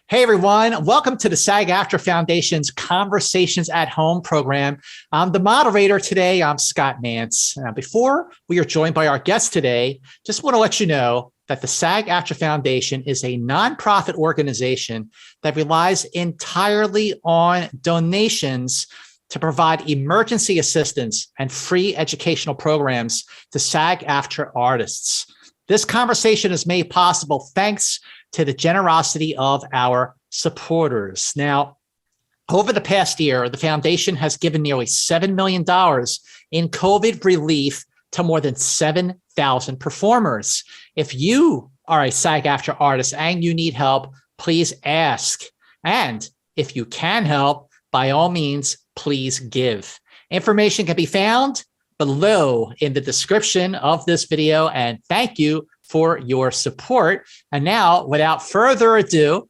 Hey everyone, welcome to the SAG-AFTRA Foundation's Conversations at Home program. I'm the moderator today. I'm Scott Mantz. Before we are joined by our guest today, just want to let you know that the SAG-AFTRA Foundation is a nonprofit organization that relies entirely on donations to provide emergency assistance and free educational programs to SAG-AFTRA artists. This conversation is made possible thanks to the generosity of our supporters. Now, over the past year, the foundation has given nearly $7 million in COVID relief to more than 7,000 performers. If you are a SAG-AFTRA artist and you need help, please ask. And if you can help, by all means, please give. Information can be found below in the description of this video, and thank you for your support. And now, without further ado,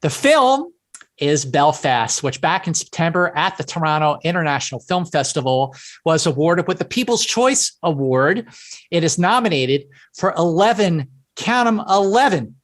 the film is Belfast, which back in September at the Toronto International Film Festival was awarded with the People's Choice Award. It is nominated for 11, count them, 11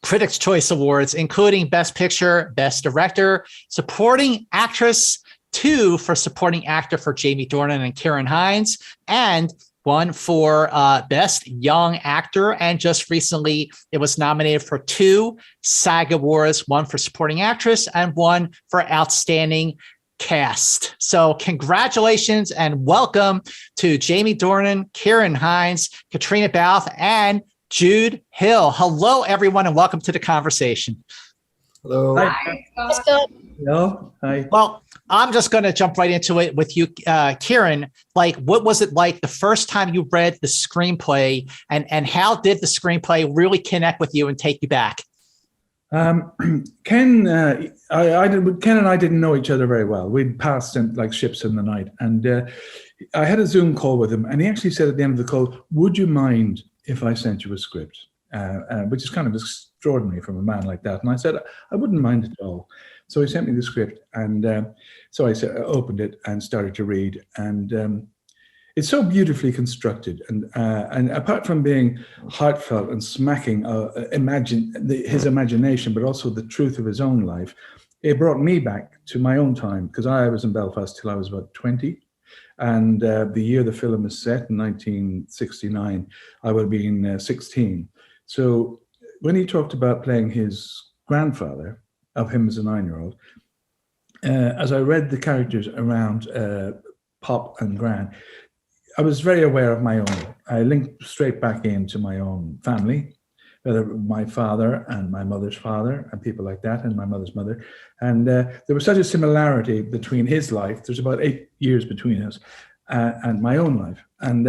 Critics' Choice Awards, including Best Picture, Best Director, Supporting Actress, 2 for Supporting Actor for Jamie Dornan and Ciarán Hinds, and 1 for Best Young Actor. And just recently, it was nominated for 2 SAG Awards, 1 for Supporting Actress and 1 for Outstanding Cast. So congratulations and welcome to Jamie Dornan, Ciarán Hinds, Caitríona Balfe, and Jude Hill. Hello, everyone, and welcome to the conversation. Hello. Hi. Hello. Hi. Well, I'm just going to jump right into it with you, Ciarán. Like, what was it like the first time you read the screenplay, and how did the screenplay really connect with you and take you back? Ken and I didn't know each other very well. We'd passed like ships in the night, and I had a Zoom call with him, and he actually said at the end of the call, "Would you mind if I sent you a script?" Which is kind of extraordinary from a man like that. And I said, I wouldn't mind at all. So he sent me the script, and so I opened it and started to read. And it's so beautifully constructed. And apart from being heartfelt and smacking his imagination, but also the truth of his own life, it brought me back to my own time, because I was in Belfast till I was about 20. And the year the film is set, in 1969, I would have been 16. So when he talked about playing his grandfather, of him as a 9-year-old, as I read the characters around Pop and Gran, I was very aware of my own. I linked straight back into my own family, whether my father and my mother's father and people like that, and my mother's mother. And there was such a similarity between his life, there's about 8 years between us, and my own life. And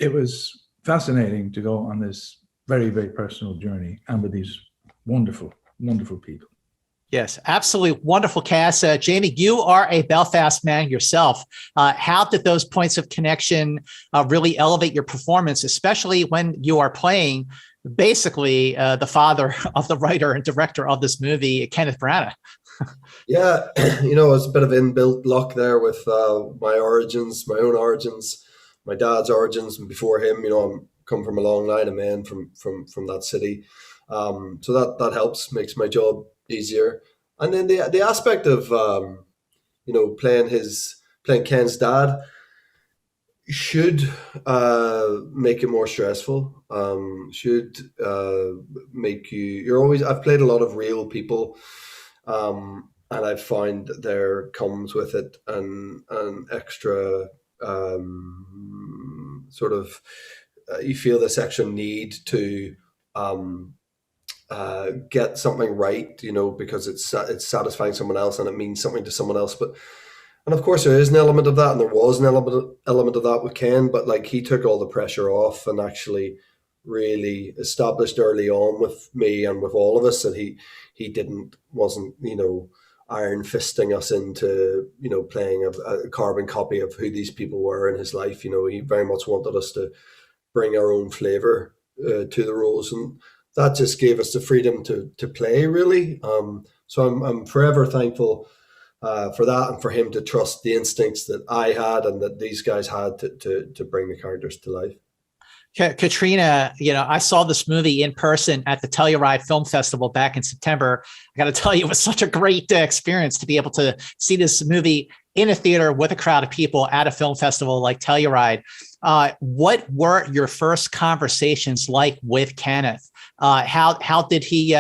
it was fascinating to go on this very, very personal journey, and with these wonderful, wonderful people. Yes, absolutely wonderful cast. Jamie, you are a Belfast man yourself. How did those points of connection really elevate your performance, especially when you are playing basically the father of the writer and director of this movie, Kenneth Branagh? Yeah, it's a bit of inbuilt luck there with my origins, my own origins, my dad's origins, and before him, I'm come from a long line of men from that city. So that helps, makes my job easier. And then the aspect of playing Ken's dad should make it more stressful. Should make you're always. I've played a lot of real people, and I've found that there comes with it an extra sort of. You feel this extra need to get something right, because it's satisfying someone else and it means something to someone else. And of course there is an element of that, and there was an element of that with Ken, but like he took all the pressure off and actually really established early on with me and with all of us that he wasn't iron fisting us into playing a carbon copy of who these people were in his life. He very much wanted us to bring our own flavor to the roles, and that just gave us the freedom to play, really. So I'm forever thankful for that, and for him to trust the instincts that I had and that these guys had to bring the characters to life. Caitríona, I saw this movie in person at the Telluride Film Festival back in September. I got to tell you, it was such a great experience to be able to see this movie in a theater with a crowd of people at a film festival like Telluride. What were your first conversations like with Kenneth? How did he,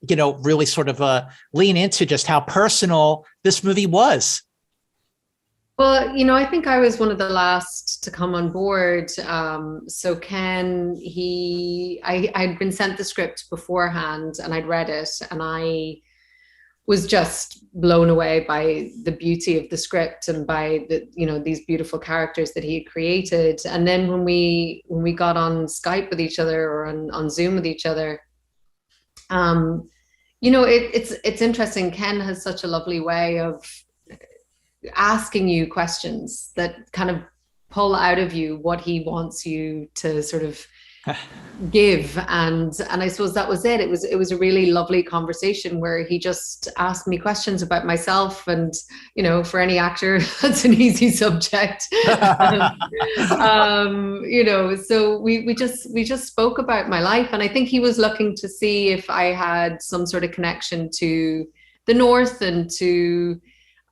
really sort of lean into just how personal this movie was? Well, I think I was one of the last to come on board. So Ken, I'd been sent the script beforehand and I'd read it, and I was just blown away by the beauty of the script and by these beautiful characters that he had created. And then when we got on Skype with each other or on Zoom with each other, it's interesting. Ken has such a lovely way of asking you questions that kind of pull out of you what he wants you to sort of give, and I suppose that was it. It was a really lovely conversation where he just asked me questions about myself, and for any actor that's an easy subject. So we just spoke about my life, and I think he was looking to see if I had some sort of connection to the North and to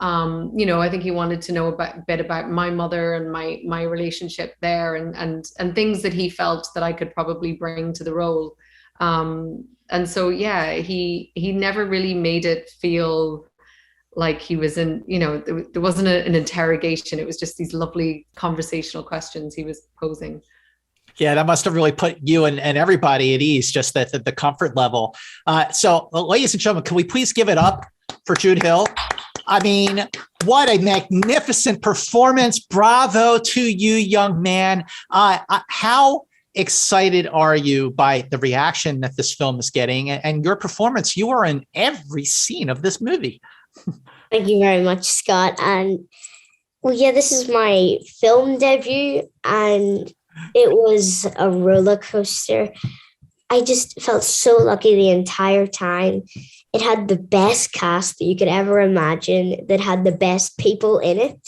I think he wanted to know a bit about my mother and my relationship there, and things that he felt that I could probably bring to the role. And so, yeah, he never really made it feel like he was in, there wasn't an interrogation. It was just these lovely conversational questions he was posing. Yeah, that must have really put you and everybody at ease, just that the comfort level. So, ladies and gentlemen, can we please give it up for Jude Hill? I mean, what a magnificent performance. Bravo to you, young man. How excited are you by the reaction that this film is getting and your performance? You are in every scene of this movie. Thank you very much, Scott. And well, yeah, this is my film debut, and it was a roller coaster. I just felt so lucky the entire time. It had the best cast that you could ever imagine, that had the best people in it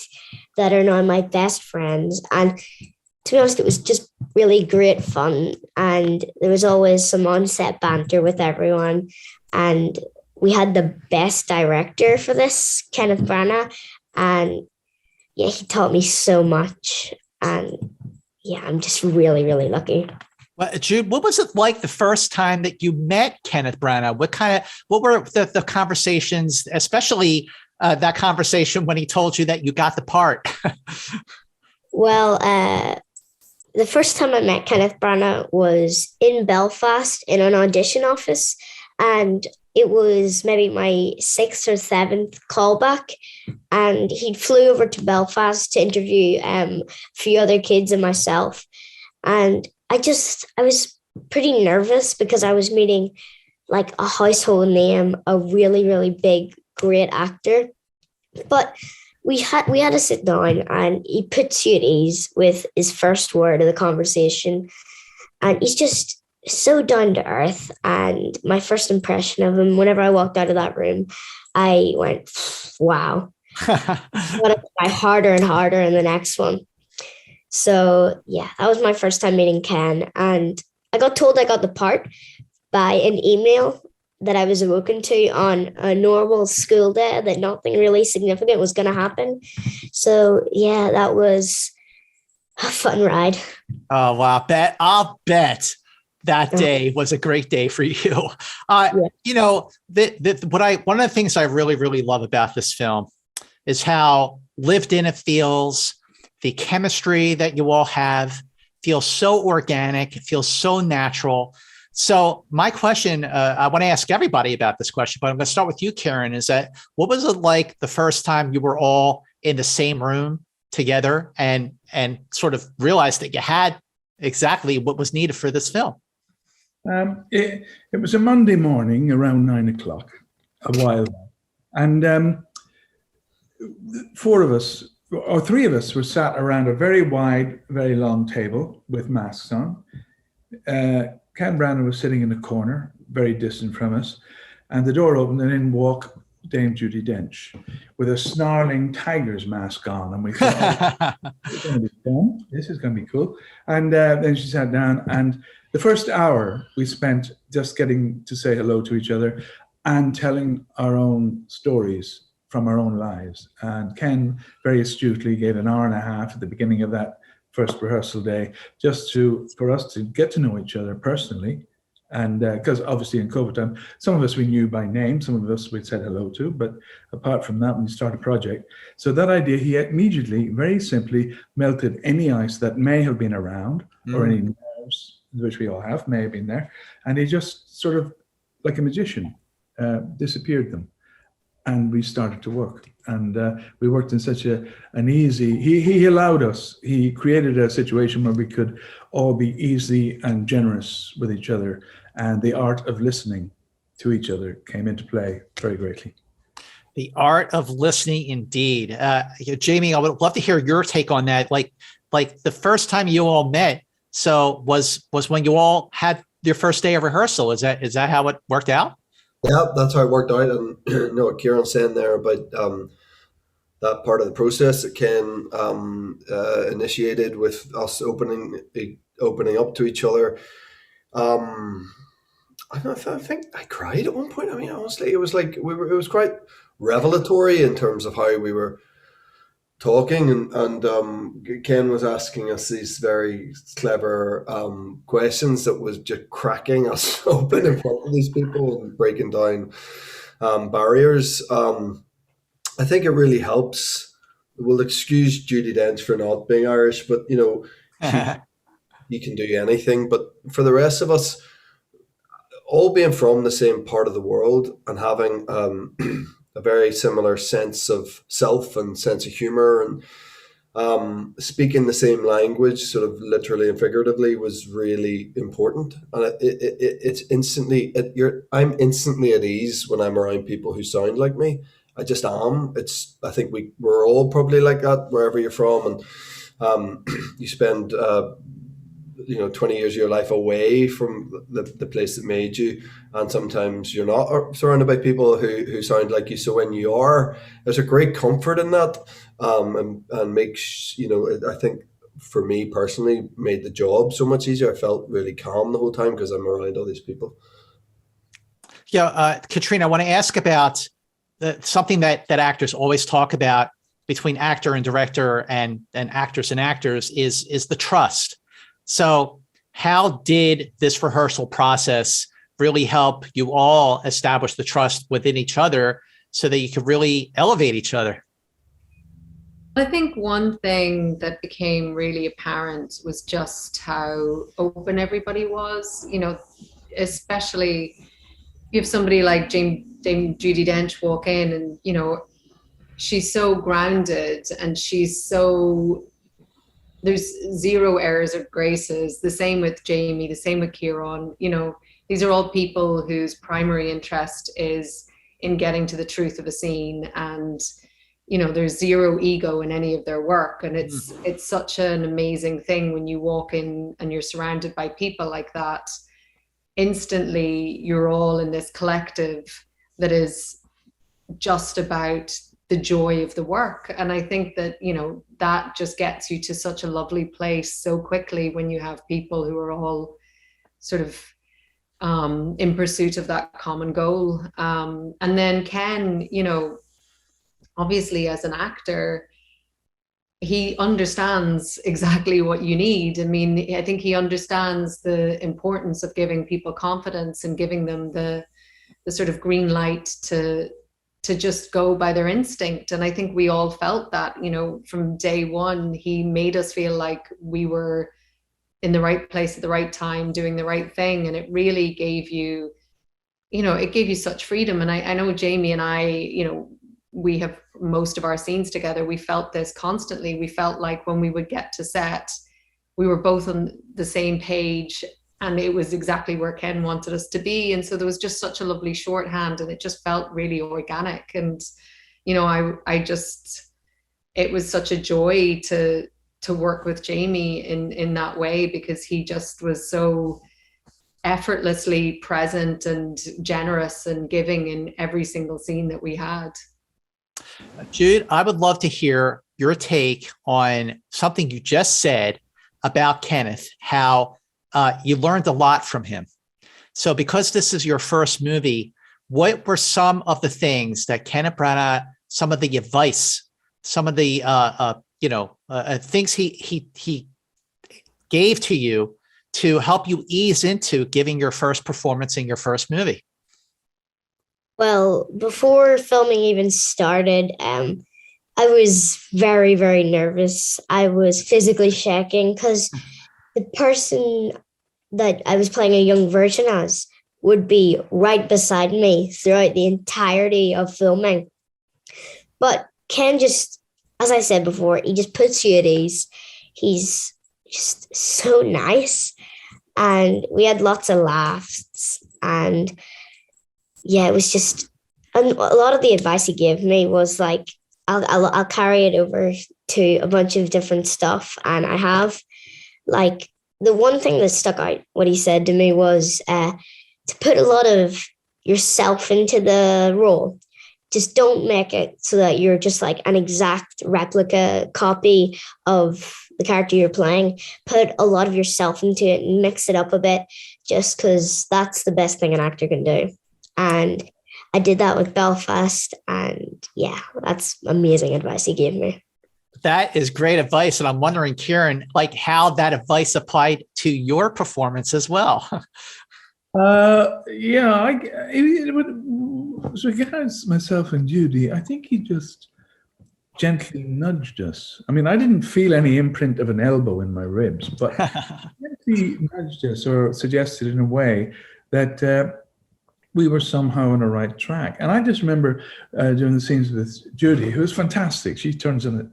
that are now my best friends. And to be honest, it was just really great fun. And there was always some on-set banter with everyone. And we had the best director for this, Kenneth Branagh. And yeah, he taught me so much. And yeah, I'm just really, really lucky. Well, Jude, what was it like the first time that you met Kenneth Branagh? What were the conversations, especially that conversation when he told you that you got the part? Well, the first time I met Kenneth Branagh was in Belfast in an audition office, and it was maybe my 6th or 7th callback, and he flew over to Belfast to interview a few other kids and myself, and I was pretty nervous because I was meeting like a household name, a really, really big, great actor. But we had to sit down, and he puts you at ease with his first word of the conversation. And he's just so down to earth. And my first impression of him, whenever I walked out of that room, I went, wow. I want to try harder and harder in the next one. So yeah, that was my first time meeting Ken, and I got told I got the part by an email that I was awoken to on a normal school day, that nothing really significant was going to happen. So yeah, that was a fun ride. Oh, wow. I'll bet that day was a great day for you. Yeah. One of the things I really, really love about this film is how lived in it feels. The chemistry that you all have feels so organic. It feels so natural. So my question, I want to ask everybody about this question, but I'm going to start with you, Ciarán, is that what was it like the first time you were all in the same room together and sort of realized that you had exactly what was needed for this film? It was a Monday morning around 9 o'clock, a while back. And 4 of us, or 3 of us, were sat around a very wide, very long table with masks on. Ken Branagh was sitting in a corner, very distant from us, and the door opened and in walked Dame Judi Dench with a snarling tiger's mask on, and we thought, oh, this is going to be fun. This is going to be cool. And then she sat down, and the first hour we spent just getting to say hello to each other and telling our own stories from our own lives. And Ken very astutely gave an hour and a half at the beginning of that first rehearsal day, just for us to get to know each other personally. And because obviously in COVID time, some of us we knew by name, some of us we'd said hello to, but apart from that, when you start a project. So that idea, he immediately, very simply melted any ice that may have been around or any nerves, which we all have, may have been there. And he just sort of, like a magician, disappeared them. And we started to work. And we worked in such an easy, he allowed us, he created a situation where we could all be easy and generous with each other. And the art of listening to each other came into play very greatly. The art of listening, indeed. Jamie, I would love to hear your take on that. Like the first time you all met, so was when you all had your first day of rehearsal. Is that how it worked out? Yeah, that's how it worked out. And what Ciarán's saying there about that part of the process that Ken initiated with us opening up to each other. I think I cried at one point. I mean, honestly, it was like it was quite revelatory in terms of how we were talking, and Ken was asking us these very clever questions that was just cracking us open in front of these people and breaking down barriers. I think it really helps. We'll excuse Judi Dench for not being Irish, but you can do anything. But for the rest of us, all being from the same part of the world and having a very similar sense of self and sense of humor, and speaking the same language, sort of literally and figuratively, was really important. And it's instantly, I'm instantly at ease when I'm around people who sound like me. I just am. I think we're all probably like that wherever you're from, and you spend 20 years of your life away from the place that made you, and sometimes you're not surrounded by people who sound like you. So when you are, there's a great comfort in that, and makes, I think for me personally, made the job so much easier. I felt really calm the whole time because I'm around all these people. Yeah, Caitríona, I want to ask about something that actors always talk about between actor and director and actors and actors is the trust. So how did this rehearsal process really help you all establish the trust within each other so that you could really elevate each other? I think one thing that became really apparent was just how open everybody was, especially you have somebody like Dame Judi Dench walk in and, she's so grounded and there's zero errors or graces. The same with Jamie, the same with Ciarán. These are all people whose primary interest is in getting to the truth of a scene, and there's zero ego in any of their work. And it's such an amazing thing when you walk in and you're surrounded by people like that. Instantly, you're all in this collective that is just about the joy of the work. And I think that, that just gets you to such a lovely place so quickly when you have people who are all sort of in pursuit of that common goal. And then Ken, obviously as an actor, he understands exactly what you need. I mean, I think he understands the importance of giving people confidence and giving them the sort of green light to just go by their instinct. And I think we all felt that, from day one. He made us feel like we were in the right place at the right time, doing the right thing. And it really gave you, it gave you such freedom. And I know Jamie and I, we have most of our scenes together. We felt this constantly. We felt like when we would get to set, we were both on the same page, and it was exactly where Ken wanted us to be. And so there was just such a lovely shorthand, and it just felt really organic. And, it was such a joy to work with Jamie in that way, because he just was so effortlessly present and generous and giving in every single scene that we had. Jude, I would love to hear your take on something you just said about Kenneth, how you learned a lot from him. So because this is your first movie, what were some of the things that Kenneth Branagh, some of the advice, some of the things he gave to you to help you ease into giving your first performance in your first movie? Well, before filming even started, I was very, very nervous. I was physically shaking because the person that I was playing a young version as would be right beside me throughout the entirety of filming. But Ken just, as I said before, he just puts you at ease. He's just so nice. And we had lots of laughs. And yeah, it was just, and a lot of the advice he gave me was like, I'll carry it over to a bunch of different stuff. And I have, like, the one thing that stuck out, what he said to me was to put a lot of yourself into the role. Just don't make it so that you're just like an exact replica copy of the character you're playing. Put a lot of yourself into it and mix it up a bit, just because that's the best thing an actor can do. And I did that with Belfast, and yeah, that's amazing advice he gave me. That is great advice. And I'm wondering, Ciarán, like how that advice applied to your performance as well. As regards myself and Judy, I think he just gently nudged us. I mean, I didn't feel any imprint of an elbow in my ribs, but he nudged us or suggested in a way that we were somehow on the right track. And I just remember doing the scenes with Judy, who was fantastic. She's an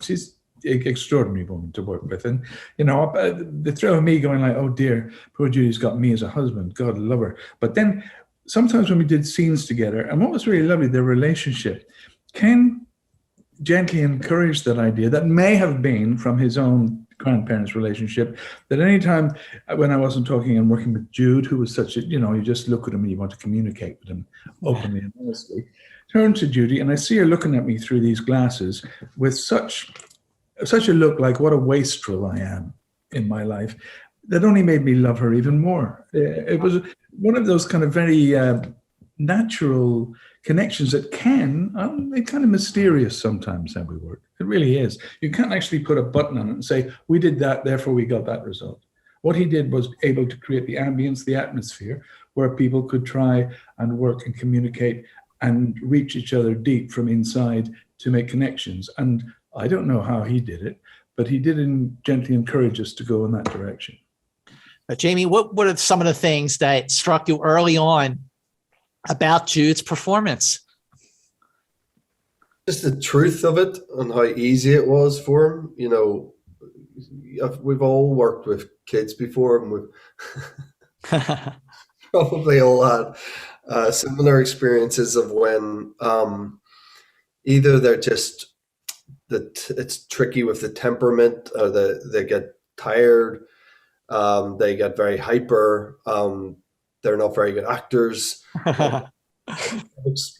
extraordinary woman to work with. And, the thrill of me going like, oh dear, poor Judy's got me as a husband. God, I love her. But then sometimes when we did scenes together, and what was really lovely, their relationship, Ken gently encouraged that idea that may have been from his own grandparents' relationship, that anytime when I wasn't talking and working with Jude, who was such a, you just look at him and you want to communicate with him openly and honestly, turn to Judy and I see her looking at me through these glasses with such a look like what a wastrel I am in my life, that only made me love her even more. It was one of those kind of very natural connections that they're kind of mysterious sometimes how we work. It really is. You can't actually put a button on it and say, we did that, therefore we got that result. What he did was able to create the ambience, the atmosphere, where people could try and work and communicate and reach each other deep from inside to make connections. And I don't know how he did it, but he did gently encourage us to go in that direction. Jamie, what are some of the things that struck you early on about Jude's performance? Just the truth of it and how easy it was for him. We've all worked with kids before, and we've probably all had similar experiences of when either they're just that it's tricky with the temperament, or they get tired, they get very hyper, they're not very good actors. I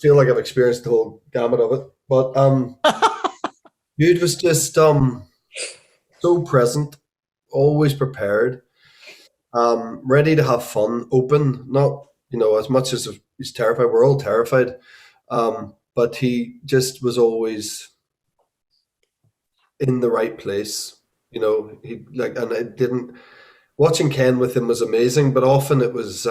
feel like I've experienced the whole gamut of it. But Jude was just so present, always prepared, ready to have fun, open, not, as much as he's terrified, we're all terrified, but he just was always in the right place. And it didn't, watching Ken with him was amazing, but often it was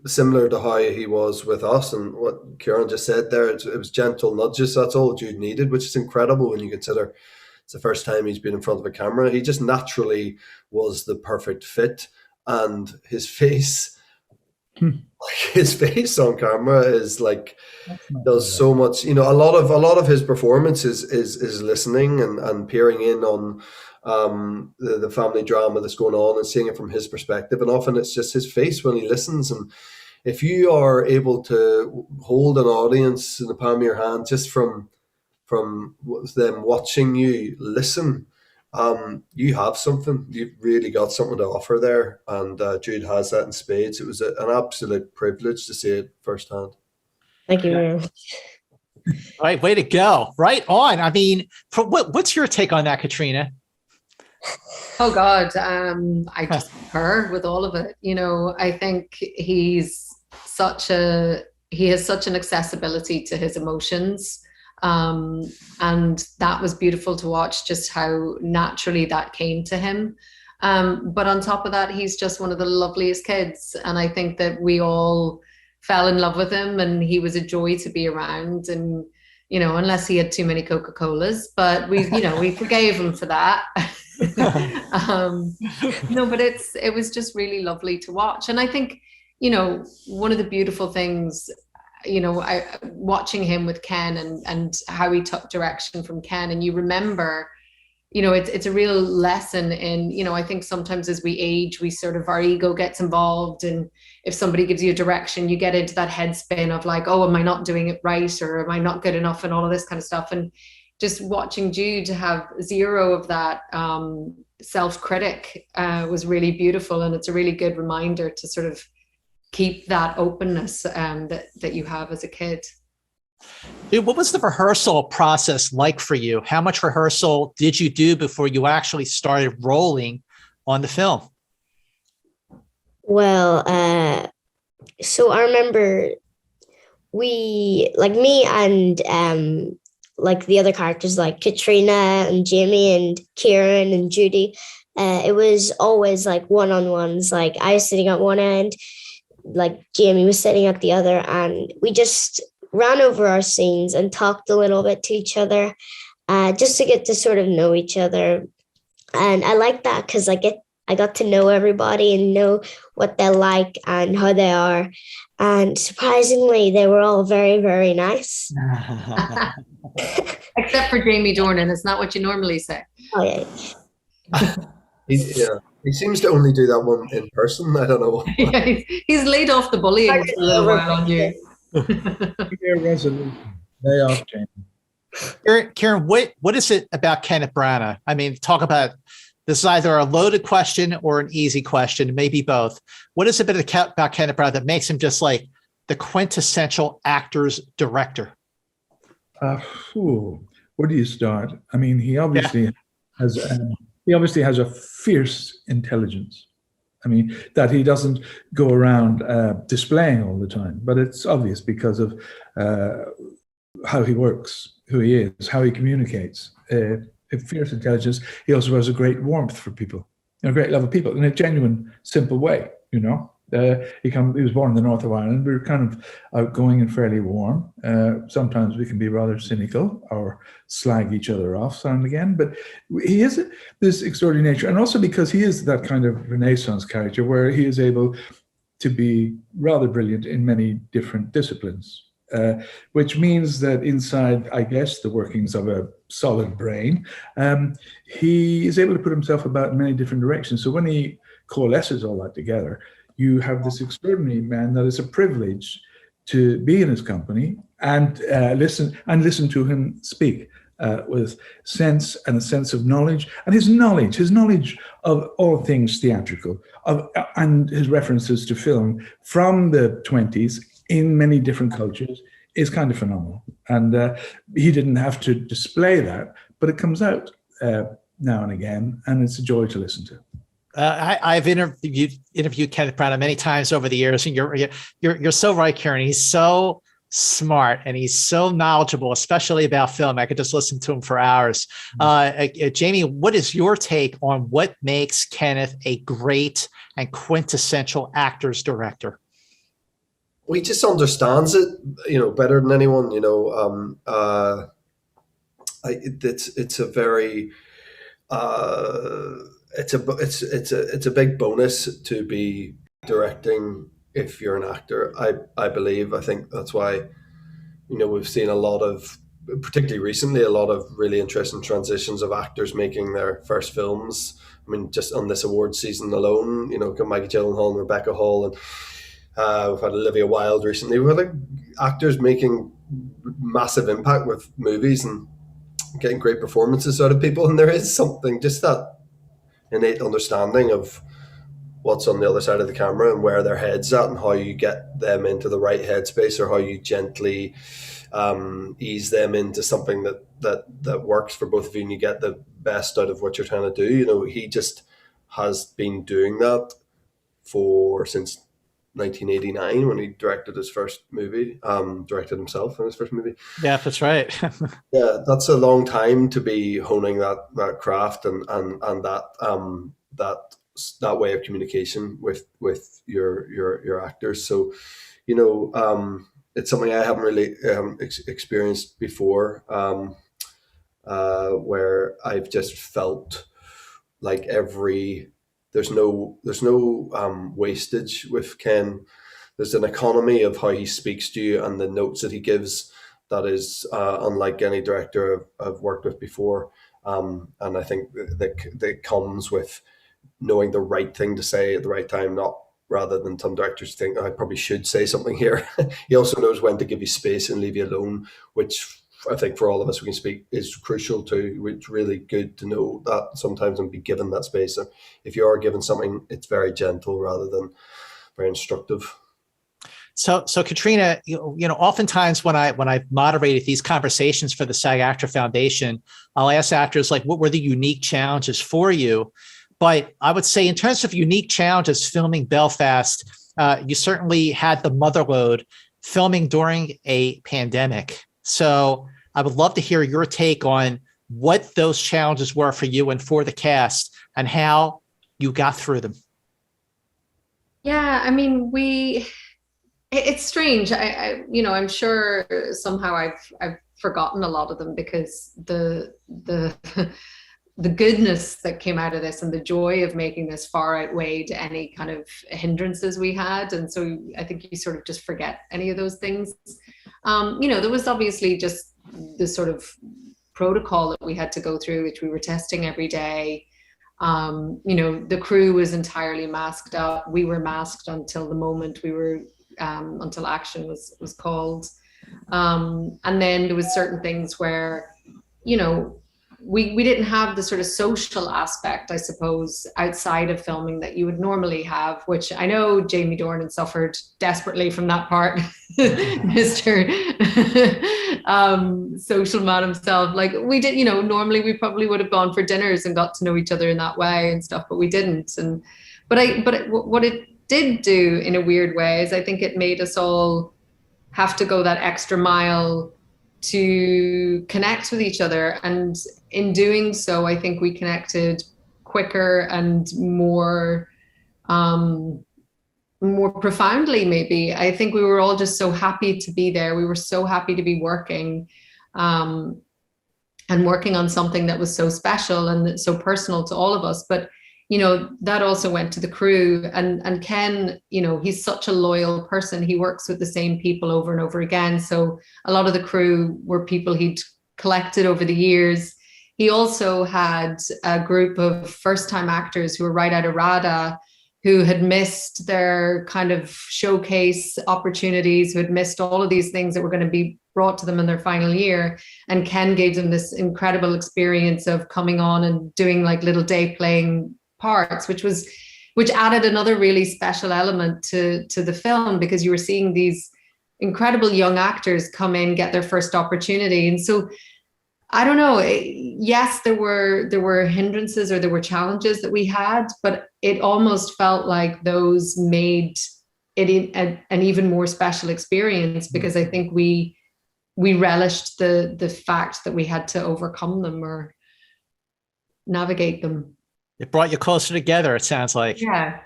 similar to how he was with us, and what Ciarán just said there, it was gentle nudges. That's all Jude needed, which is incredible when you consider it's the first time he's been in front of a camera. He just naturally was the perfect fit, and his face on camera is like, does so much. A lot of his performance is listening and peering in on the family drama that's going on and seeing it from his perspective, and often it's just his face when he listens. And if you are able to hold an audience in the palm of your hand just from them watching you listen, you have something. You've really got something to offer there, and Jude has that in spades. It was an absolute privilege to see it firsthand. Thank you very much. All right, way to go. Right on. I mean, what's your take on that, Caitríona? Oh God, I just concur with all of it. You know, I think he has such an accessibility to his emotions. And that was beautiful to watch, just how naturally that came to him. But on top of that, he's just one of the loveliest kids. And I think that we all fell in love with him, and he was a joy to be around. And, you know, unless he had too many Coca-Colas, but we forgave him for that. No, but it was just really lovely to watch. And I think, you know, one of the beautiful things, you know, watching him with Ken and how he took direction from Ken, and you remember, you know, it's a real lesson in, you know, I think sometimes as we age, we sort of, our ego gets involved, and if somebody gives you a direction, you get into that head spin of like, oh, am I not doing it right, or am I not good enough, and all of this kind of stuff. And just watching Jude have zero of that self-critic was really beautiful, and it's a really good reminder to sort of keep that openness that you have as a kid. Dude, what was the rehearsal process like for you? How much rehearsal did you do before you actually started rolling on the film? Well, so I remember me and like the other characters like Caitríona and Jamie and Ciarán and Judy, it was always like one-on-ones. Like I was sitting at one end, like Jamie was sitting at the other, and we just ran over our scenes and talked a little bit to each other, just to get to sort of know each other. And I like that because I got to know everybody and know what they like and how they are. And surprisingly, they were all very, very nice. Except for Jamie Dornan. It's not what you normally say. Oh, yeah. He seems to only do that one in person. I don't know. Yeah, he's laid off the bullying for a little while on you. Clear resolution. Lay off, Jamie. Ciarán, what is it about Kenneth Branagh? I mean, talk about this is either a loaded question or an easy question, maybe both. What is it about Kenneth Branagh that makes him just like the quintessential actor's director? Where do you start? I mean, he obviously has a fierce intelligence. I mean, that he doesn't go around displaying all the time, but it's obvious because of how he works, who he is, how he communicates. A fierce intelligence. He also has a great warmth for people, a great love of people in a genuine, simple way, you know. He was born in the north of Ireland. We were kind of outgoing and fairly warm. Sometimes we can be rather cynical or slag each other off now and again, but he is this extraordinary nature. And also because he is that kind of Renaissance character where he is able to be rather brilliant in many different disciplines, which means that inside, I guess, the workings of a solid brain, he is able to put himself about in many different directions. So when he coalesces all that together, you have this extraordinary man that is a privilege to be in his company and listen to him speak with sense and a sense of knowledge. And his knowledge of all things theatrical, and his references to film from the 20s in many different cultures is kind of phenomenal. And he didn't have to display that, but it comes out now and again, and it's a joy to listen to. I've interviewed Kenneth Branagh many times over the years, and you're so right, Ciarán. He's so smart and he's so knowledgeable, especially about film. I could just listen to him for hours. Jamie, what is your take on what makes Kenneth a great and quintessential actor's director? Well, he just understands it, you know, better than anyone. You know, it's a very it's a big bonus to be directing if you're an actor. I believe. I think that's why, you know, we've seen a lot of, particularly recently, a lot of really interesting transitions of actors making their first films. I mean, just on this award season alone, you know, Maggie Gyllenhaal and Rebecca Hall, and we've had Olivia Wilde recently. We've had like actors making massive impact with movies, and getting great performances out of people, and there is something, just that innate understanding of what's on the other side of the camera and where their head's at and how you get them into the right headspace, or how you gently ease them into something that works for both of you and you get the best out of what you're trying to do. You know, he just has been doing that since 1989 when he directed his first movie, directed himself in his first movie. Yeah, that's right. Yeah, that's a long time to be honing that craft and that way of communication with your actors. So, you know, it's something I haven't really experienced before, where I've just felt like there's no wastage with Ken. There's an economy of how he speaks to you and the notes that he gives that is unlike any director I've worked with before. And I think that comes with knowing the right thing to say at the right time, not rather than some directors think, I probably should say something here. He also knows when to give you space and leave you alone, which I think for all of us who can speak is crucial too. It's really good to know that sometimes and be given that space. So if you are given something, it's very gentle rather than very instructive. So Caitríona, you know, oftentimes when I've moderated these conversations for the SAG-AFTRA Foundation, I'll ask actors like, what were the unique challenges for you? But I would say in terms of unique challenges filming Belfast, you certainly had the mother load filming during a pandemic. So I would love to hear your take on what those challenges were for you and for the cast and how you got through them. Yeah, I mean, it's strange. You know, I'm sure somehow I've forgotten a lot of them because the goodness that came out of this and the joy of making this far outweighed any kind of hindrances we had. And so I think you sort of just forget any of those things. You know, there was obviously just the sort of protocol that we had to go through, which we were testing every day. You know, the crew was entirely masked up. We were masked until the moment we were, until action was called. And then there was certain things where, you know, we didn't have the sort of social aspect, I suppose, outside of filming that you would normally have, which I know Jamie Dornan suffered desperately from that part, Mr. Social man himself. Like we did, you know, normally we probably would have gone for dinners and got to know each other in that way and stuff, but we didn't. But what it did do in a weird way is I think it made us all have to go that extra mile to connect with each other. And in doing so, I think we connected quicker and more profoundly, maybe. I think we were all just so happy to be there. We were so happy to be working and working on something that was so special and so personal to all of us. But you know, that also went to the crew, and Ken, you know, he's such a loyal person. He works with the same people over and over again. So a lot of the crew were people he'd collected over the years. He also had a group of first-time actors who were right out of RADA, who had missed their kind of showcase opportunities, who had missed all of these things that were going to be brought to them in their final year. And Ken gave them this incredible experience of coming on and doing like little day playing parts, which added another really special element to the film, because you were seeing these incredible young actors come in, get their first opportunity. And so I don't know, yes, there were hindrances or there were challenges that we had, but it almost felt like those made it an even more special experience, because I think we relished the fact that we had to overcome them or navigate them. It brought you closer together, it sounds like. Yeah.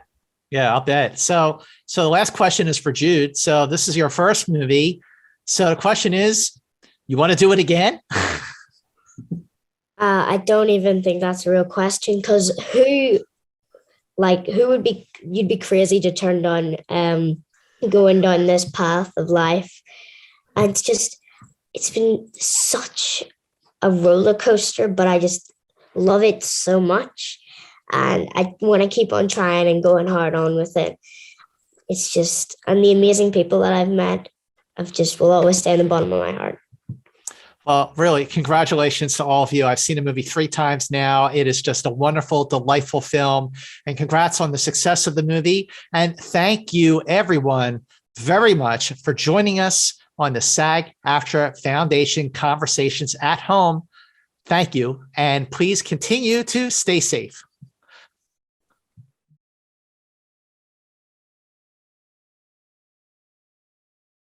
Yeah, I'll bet. So the last question is for Jude. So this is your first movie. So the question is, you want to do it again? I don't even think that's a real question, because who would be, you'd be crazy to turn down going down this path of life. And it's been such a roller coaster, but I just love it so much. And I want to keep on trying and going hard on with it. It's just, and the amazing people that I've met will always stay in the bottom of my heart. Well, really, congratulations to all of you. I've seen the movie 3 times now. It is just a wonderful, delightful film. And congrats on the success of the movie. And thank you, everyone, very much for joining us on the SAG-AFTRA Foundation Conversations at Home. Thank you. And please continue to stay safe.